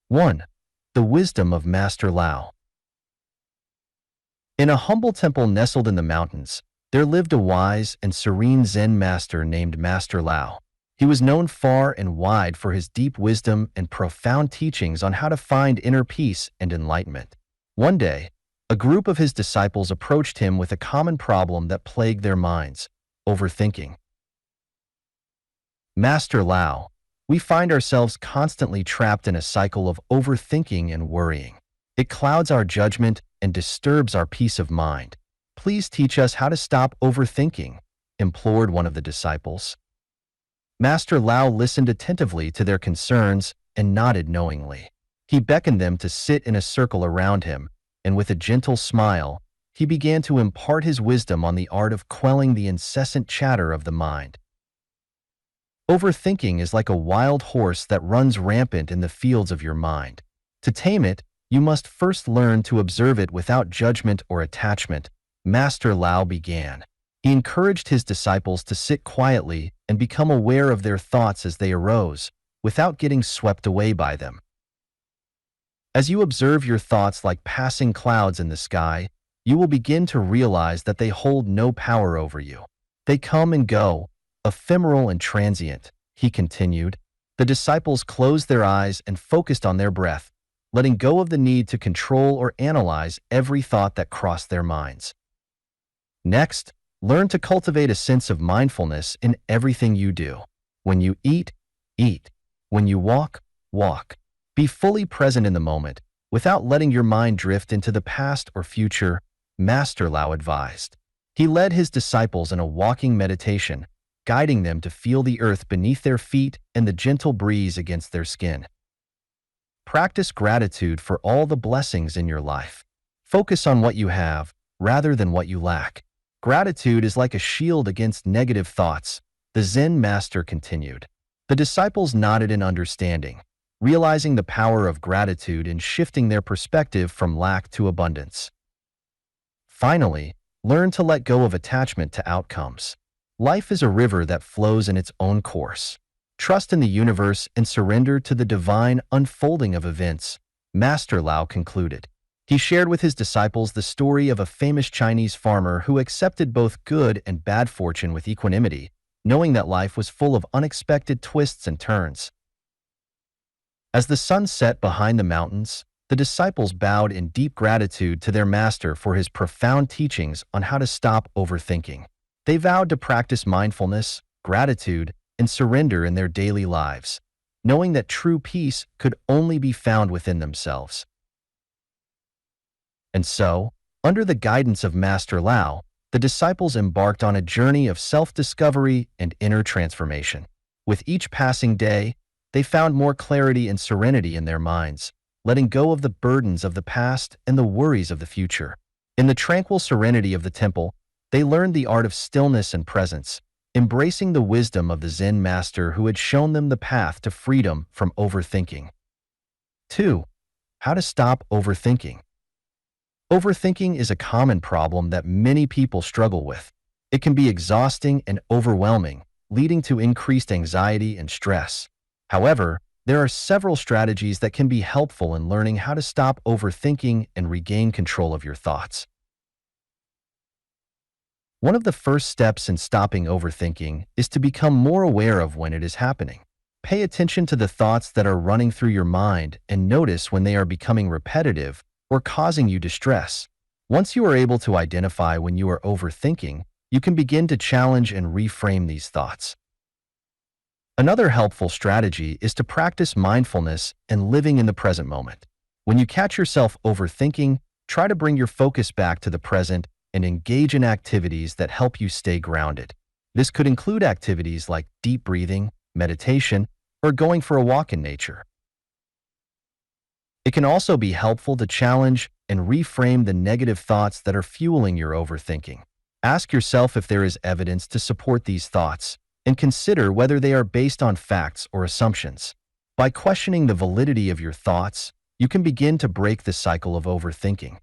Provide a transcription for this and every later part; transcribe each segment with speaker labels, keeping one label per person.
Speaker 1: 1. The Wisdom of Master Lao. In a humble temple nestled in the mountains, there lived a wise and serene Zen master named Master Lao. He was known far and wide for his deep wisdom and profound teachings on how to find inner peace and enlightenment. One day, a group of his disciples approached him with a common problem that plagued their minds: overthinking. Master Lao, we find ourselves constantly trapped in a cycle of overthinking and worrying. It clouds our judgment and disturbs our peace of mind. Please teach us how to stop overthinking, implored one of the disciples. Master Lao listened attentively to their concerns and nodded knowingly. He beckoned them to sit in a circle around him, and with a gentle smile, he began to impart his wisdom on the art of quelling the incessant chatter of the mind. Overthinking is like a wild horse that runs rampant in the fields of your mind. To tame it, you must first learn to observe it without judgment or attachment, Master Lao began. He encouraged his disciples to sit quietly and become aware of their thoughts as they arose, without getting swept away by them. As you observe your thoughts like passing clouds in the sky, you will begin to realize that they hold no power over you. They come and go, ephemeral and transient, he continued. The disciples closed their eyes and focused on their breath, letting go of the need to control or analyze every thought that crossed their minds. Next, learn to cultivate a sense of mindfulness in everything you do. When you eat, eat. When you walk, walk. Be fully present in the moment, without letting your mind drift into the past or future, Master Lao advised. He led his disciples in a walking meditation, guiding them to feel the earth beneath their feet and the gentle breeze against their skin. Practice gratitude for all the blessings in your life. Focus on what you have, rather than what you lack. Gratitude is like a shield against negative thoughts, the Zen master continued. The disciples nodded in understanding, realizing the power of gratitude in shifting their perspective from lack to abundance. Finally, learn to let go of attachment to outcomes. Life is a river that flows in its own course. Trust in the universe and surrender to the divine unfolding of events, Master Lao concluded. He shared with his disciples the story of a famous Chinese farmer who accepted both good and bad fortune with equanimity, knowing that life was full of unexpected twists and turns. As the sun set behind the mountains, the disciples bowed in deep gratitude to their master for his profound teachings on how to stop overthinking. They vowed to practice mindfulness, gratitude, and surrender in their daily lives, knowing that true peace could only be found within themselves. And so, under the guidance of Master Lao, the disciples embarked on a journey of self-discovery and inner transformation. With each passing day, they found more clarity and serenity in their minds, letting go of the burdens of the past and the worries of the future. In the tranquil serenity of the temple, they learned the art of stillness and presence, embracing the wisdom of the Zen master who had shown them the path to freedom from overthinking. 2. How to stop overthinking. Overthinking is a common problem that many people struggle with. It can be exhausting and overwhelming, leading to increased anxiety and stress. However, there are several strategies that can be helpful in learning how to stop overthinking and regain control of your thoughts. One of the first steps in stopping overthinking is to become more aware of when it is happening. Pay attention to the thoughts that are running through your mind and notice when they are becoming repetitive or causing you distress. Once you are able to identify when you are overthinking, you can begin to challenge and reframe these thoughts. Another helpful strategy is to practice mindfulness and living in the present moment. When you catch yourself overthinking, try to bring your focus back to the present and engage in activities that help you stay grounded. This could include activities like deep breathing, meditation, or going for a walk in nature. It can also be helpful to challenge and reframe the negative thoughts that are fueling your overthinking. Ask yourself if there is evidence to support these thoughts, and consider whether they are based on facts or assumptions. By questioning the validity of your thoughts, you can begin to break the cycle of overthinking.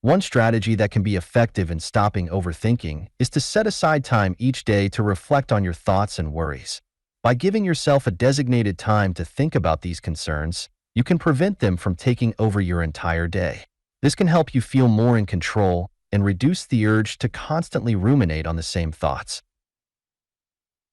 Speaker 1: One strategy that can be effective in stopping overthinking is to set aside time each day to reflect on your thoughts and worries. By giving yourself a designated time to think about these concerns, you can prevent them from taking over your entire day. This can help you feel more in control and reduce the urge to constantly ruminate on the same thoughts.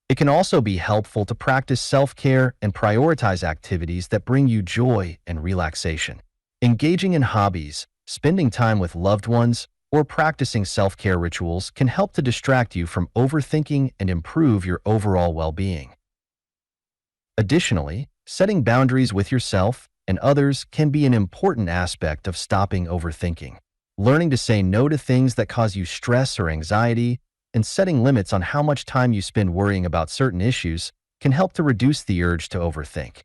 Speaker 1: It can also be helpful to practice self-care and prioritize activities that bring you joy and relaxation. Engaging in hobbies, spending time with loved ones, or practicing self-care rituals can help to distract you from overthinking and improve your overall well-being. Additionally, setting boundaries with yourself and others can be an important aspect of stopping overthinking. Learning to say no to things that cause you stress or anxiety and setting limits on how much time you spend worrying about certain issues can help to reduce the urge to overthink.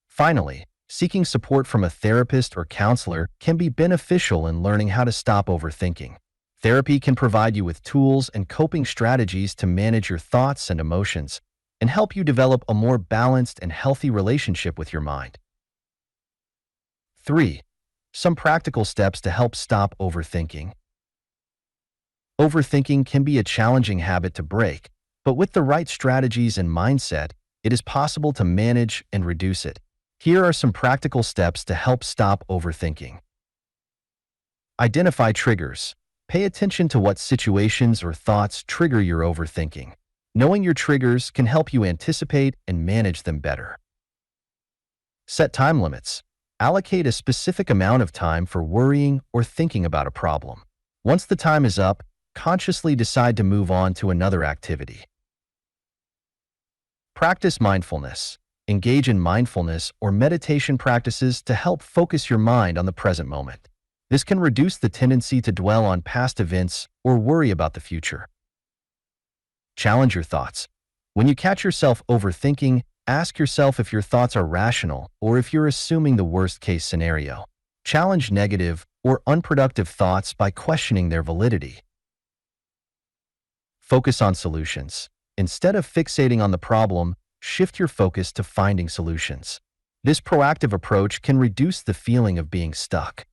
Speaker 1: Finally, seeking support from a therapist or counselor can be beneficial in learning how to stop overthinking. Therapy can provide you with tools and coping strategies to manage your thoughts and emotions and help you develop a more balanced and healthy relationship with your mind. 3. Some practical steps to help stop overthinking. Overthinking can be a challenging habit to break, but with the right strategies and mindset, it is possible to manage and reduce it. Here are some practical steps to help stop overthinking. Identify triggers. Pay attention to what situations or thoughts trigger your overthinking. Knowing your triggers can help you anticipate and manage them better. Set time limits. Allocate a specific amount of time for worrying or thinking about a problem. Once the time is up, consciously decide to move on to another activity. Practice mindfulness. Engage in mindfulness or meditation practices to help focus your mind on the present moment. This can reduce the tendency to dwell on past events or worry about the future. Challenge your thoughts. When you catch yourself overthinking, ask yourself if your thoughts are rational or if you're assuming the worst-case scenario. Challenge negative or unproductive thoughts by questioning their validity. Focus on solutions. Instead of fixating on the problem, shift your focus to finding solutions. This proactive approach can reduce the feeling of being stuck.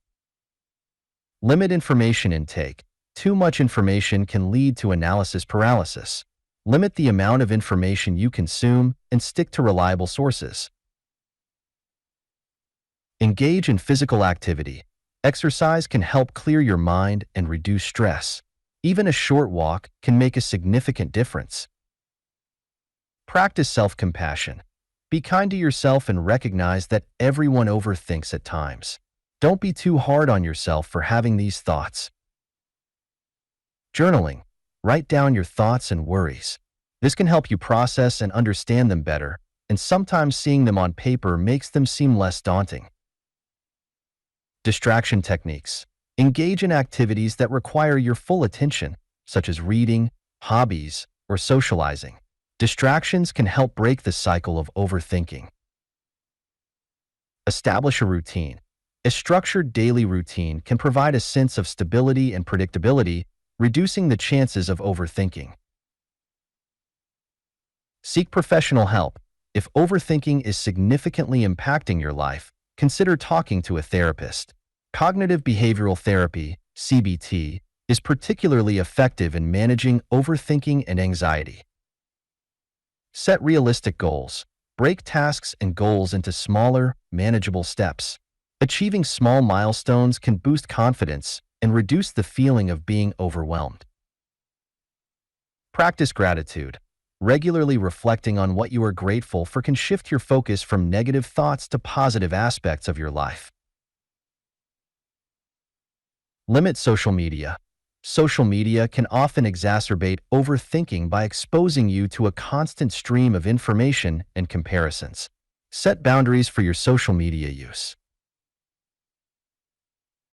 Speaker 1: Limit information intake. Too much information can lead to analysis paralysis. Limit the amount of information you consume and stick to reliable sources. Engage in physical activity. Exercise can help clear your mind and reduce stress. Even a short walk can make a significant difference. Practice self-compassion. Be kind to yourself and recognize that everyone overthinks at times. Don't be too hard on yourself for having these thoughts. Journaling. Write down your thoughts and worries. This can help you process and understand them better, and sometimes seeing them on paper makes them seem less daunting. Distraction techniques. Engage in activities that require your full attention, such as reading, hobbies, or socializing. Distractions can help break the cycle of overthinking. Establish a routine. A structured daily routine can provide a sense of stability and predictability, reducing the chances of overthinking. Seek professional help. If overthinking is significantly impacting your life, consider talking to a therapist. Cognitive behavioral therapy, CBT, is particularly effective in managing overthinking and anxiety. Set realistic goals. Break tasks and goals into smaller, manageable steps. Achieving small milestones can boost confidence and reduce the feeling of being overwhelmed. Practice gratitude. Regularly reflecting on what you are grateful for can shift your focus from negative thoughts to positive aspects of your life. Limit social media. Social media can often exacerbate overthinking by exposing you to a constant stream of information and comparisons. Set boundaries for your social media use.